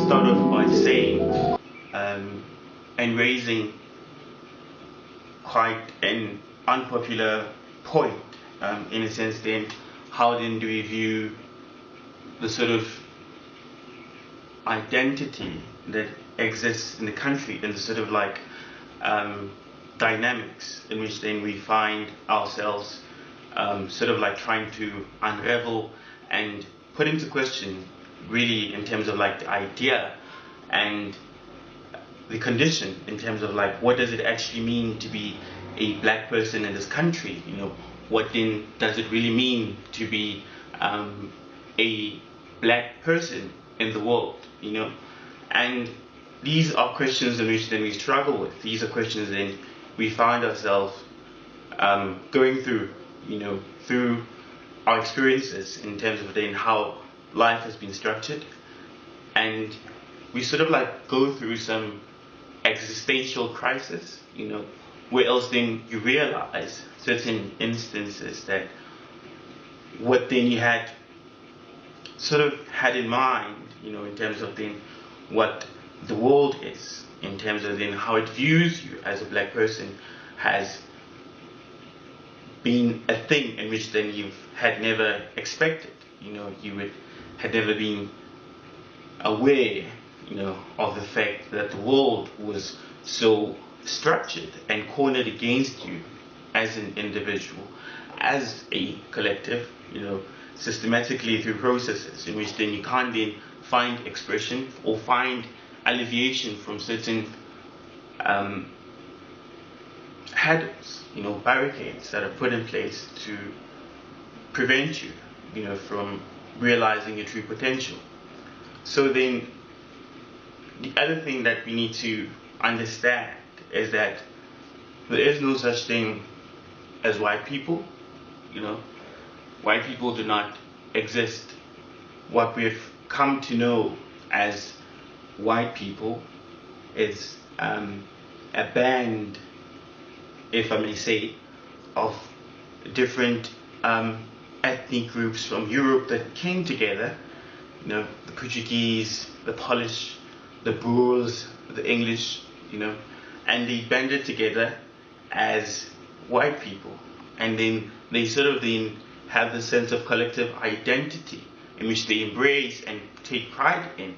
start off by saying and raising quite an unpopular point, in a sense. Then how then do we view the sort of identity that exists in the country, and the sort of like dynamics in which then we find ourselves sort of like trying to unravel and put into question, really, in terms of like the idea and the condition, in terms of like what does it actually mean to be a black person in this country. What then does it really mean to be a black person in the world, and these are questions in which then we struggle with. These are questions then we find ourselves going through, through our experiences, in terms of then how life has been structured, and we sort of like go through some existential crisis, where else then you realize certain instances that what then you had sort of had in mind, in terms of then what the world is, in terms of then how it views you as a black person, has been a thing in which then you had never expected. Had never been aware, of the fact that the world was so structured and cornered against you as an individual, as a collective, systematically through processes in which then you can't then find expression or find alleviation from certain hurdles, barricades that are put in place to prevent you, from realizing your true potential. So then, the other thing that we need to understand is that there is no such thing as white people. White people do not exist. What we've come to know as white people is a band, if I may say, of different ethnic groups from Europe that came together, the Portuguese, the Polish, the Boers, the English, and they banded together as white people, and then they sort of then have the sense of collective identity in which they embrace and take pride in,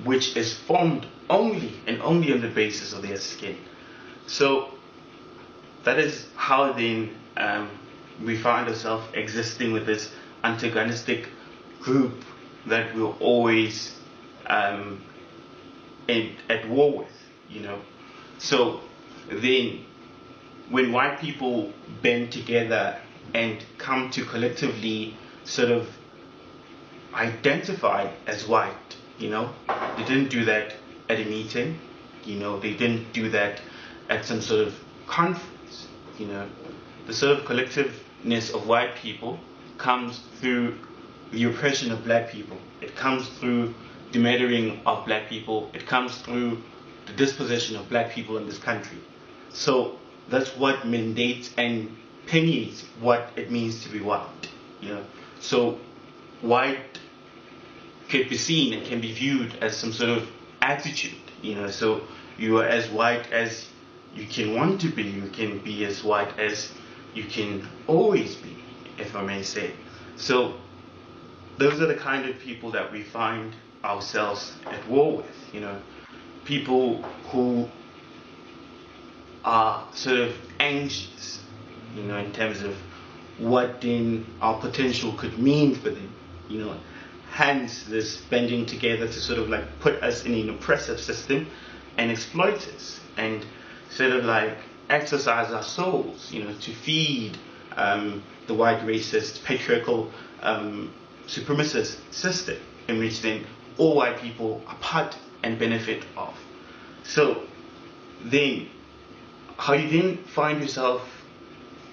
which is formed only and only on the basis of their skin. So that is how then we find ourselves existing with this antagonistic group that we're always at war with, So then, when white people band together and come to collectively sort of identify as white, they didn't do that at a meeting, they didn't do that at some sort of conference, the sort of collectiveness of white people comes through the oppression of black people. It comes through the murdering of black people. It comes through the dispossession of black people in this country. So that's what mandates and permeates what it means to be white. So white could be seen and can be viewed as some sort of attitude. So you are as white as you can want to be. You can be as white as you can always be, if I may say. So those are the kind of people that we find ourselves at war with, people who are sort of anxious, in terms of what then our potential could mean for them, hence this banding together to sort of like put us in an oppressive system and exploit us and sort of like exercise our souls, to feed the white racist, patriarchal, supremacist system in which then all white people are part and benefit of. So then, how you then find yourself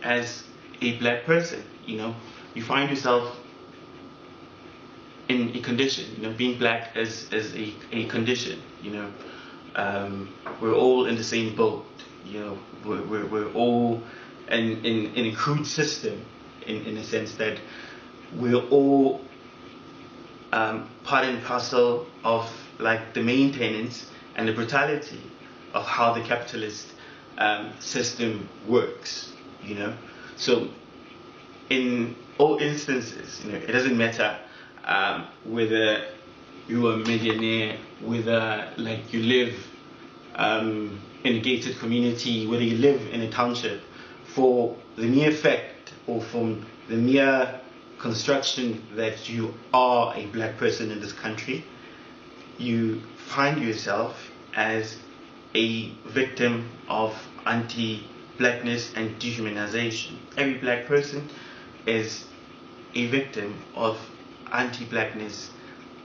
as a black person, you find yourself in a condition, being black as a condition, we're all in the same boat, we're all in a crude system, in a sense that we're all part and parcel of like the maintenance and the brutality of how the capitalist system works, you know. So in all instances, you know, it doesn't matter whether you're a millionaire, whether like you live in a gated community, whether you live in a township, for the mere fact or from the mere construction that you are a black person in this country, you find yourself as a victim of anti-blackness and dehumanization. Every black person is a victim of anti-blackness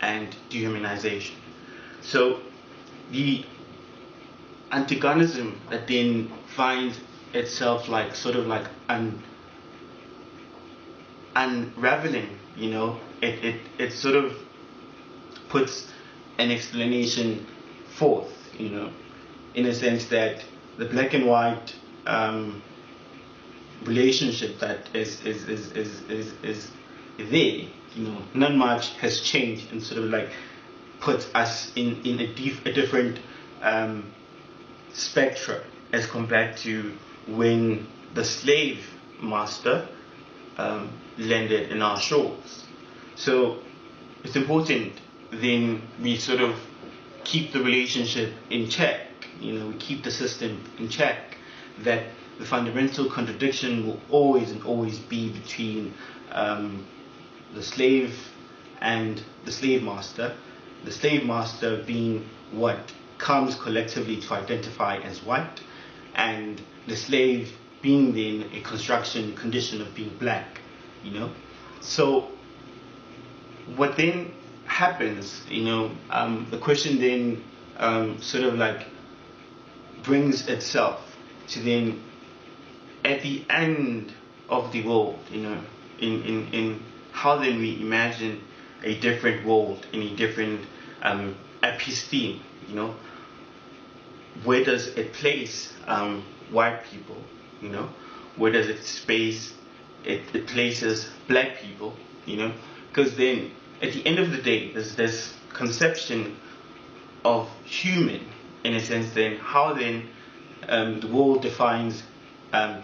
and dehumanization. So the antagonism that then finds itself like sort of like unraveling, you know, it sort of puts an explanation forth, you know, in a sense that the black and white relationship that is there, you know, not much has changed, and sort of like puts us in a different spectrum as compared to when the slave master landed in our shores. So it's important then we sort of keep the relationship in check, you know, we keep the system in check, that the fundamental contradiction will always be between the slave and the slave master being what comes collectively to identify as white, and the slave being then a condition of being black, you know. So what then happens, you know, the question then sort of like brings itself to then, at the end of the world, you know, in how then we imagine a different world, in a different episteme, you know, where does it place white people, you know, where does it space it places black people, you know, because then at the end of the day there's this conception of human, in a sense, then how then the world defines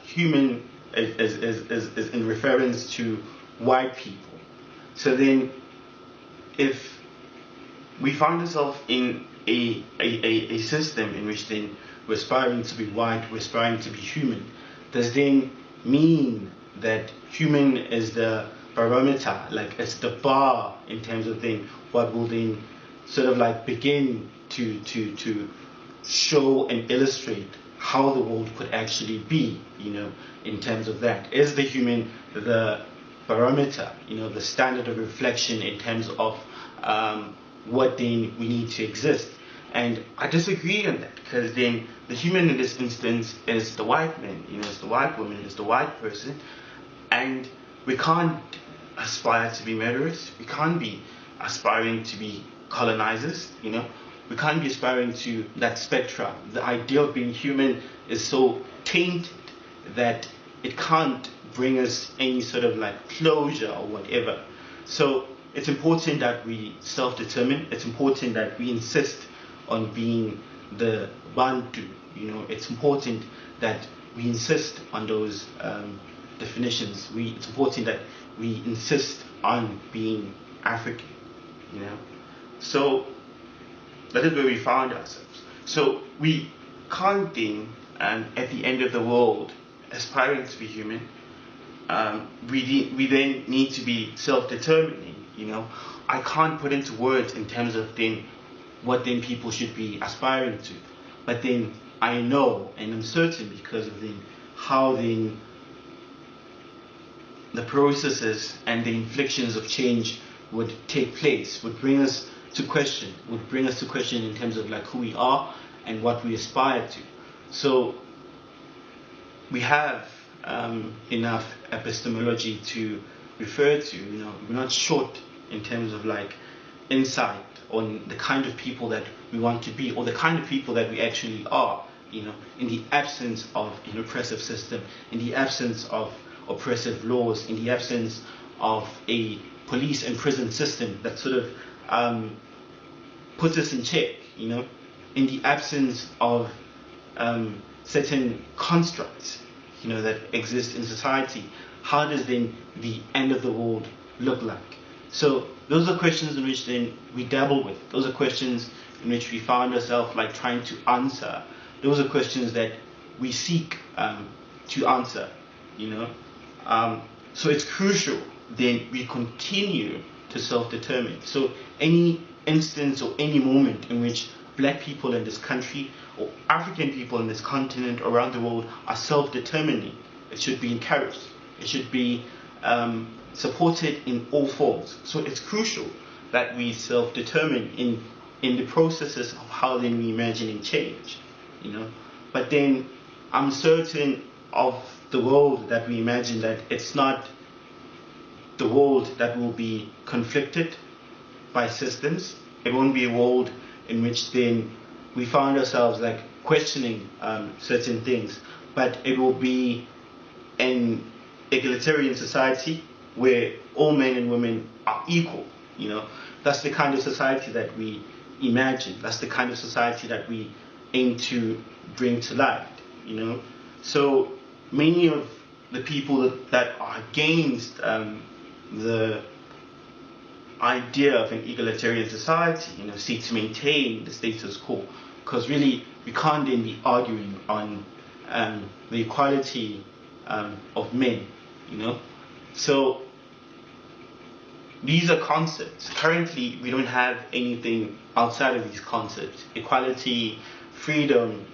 human is in reference to white people. So then if we find ourselves in a system in which then we're aspiring to be white, we're aspiring to be human, does then mean that human is the barometer, like it's the bar in terms of then what will then sort of like begin to show and illustrate how the world could actually be, you know, in terms of that? Is the human the barometer, you know, the standard of reflection in terms of what then we need to exist? And I disagree on that, because then the human in this instance is the white man, you know, it's the white woman, it's the white person, and we can't aspire to be murderers, we can't be aspiring to be colonizers, you know, we can't be aspiring to that spectrum. The idea of being human is so tainted that it can't bring us any sort of like closure or whatever. So it's important that we self-determine, it's important that we insist on being the Bantu, you know, it's important that we insist on those definitions. It's important that we insist on being African, you know. So that is where we found ourselves. So we can't then, at the end of the world, aspiring to be human, we then need to be self-determining, you know. I can't put into words in terms of then what then people should be aspiring to, but then I know and I'm certain, because of then how then the processes and the inflictions of change would take place, would bring us to question in terms of like who we are and what we aspire to. So we have enough epistemology to refer to, you know, we're not short in terms of like insight on the kind of people that we want to be, or the kind of people that we actually are, you know, in the absence of an oppressive system, in the absence of oppressive laws, in the absence of a police and prison system that sort of puts us in check, in the absence of certain constructs, that exist in society. How does then the end of the world look like? So those are questions in which then we dabble with. Those are questions in which we found ourselves like trying to answer. Those are questions that we seek to answer, So it's crucial then we continue to self-determine. So any instance or any moment in which black people in this country or African people in this continent around the world are self-determining, it should be encouraged. It should be supported in all forms. So it's crucial that we self-determine in the processes of how then we imagining change, But then I'm certain of the world that we imagine, that it's not the world that will be conflicted by systems. It won't be a world in which then we find ourselves like questioning certain things, but it will be an egalitarian society where all men and women are equal. That's the kind of society that we imagine. That's the kind of society that we aim to bring to light. So many of the people that are against the idea of an egalitarian society, seek to maintain the status quo, because really we can't then be arguing on the equality of men, So these are concepts. Currently, we don't have anything outside of these concepts. Equality, freedom,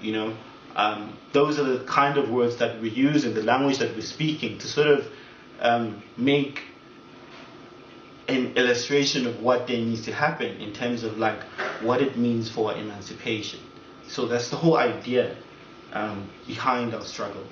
those are the kind of words that we use in the language that we're speaking to sort of make an illustration of what then needs to happen in terms of like what it means for emancipation. So that's the whole idea behind our struggle.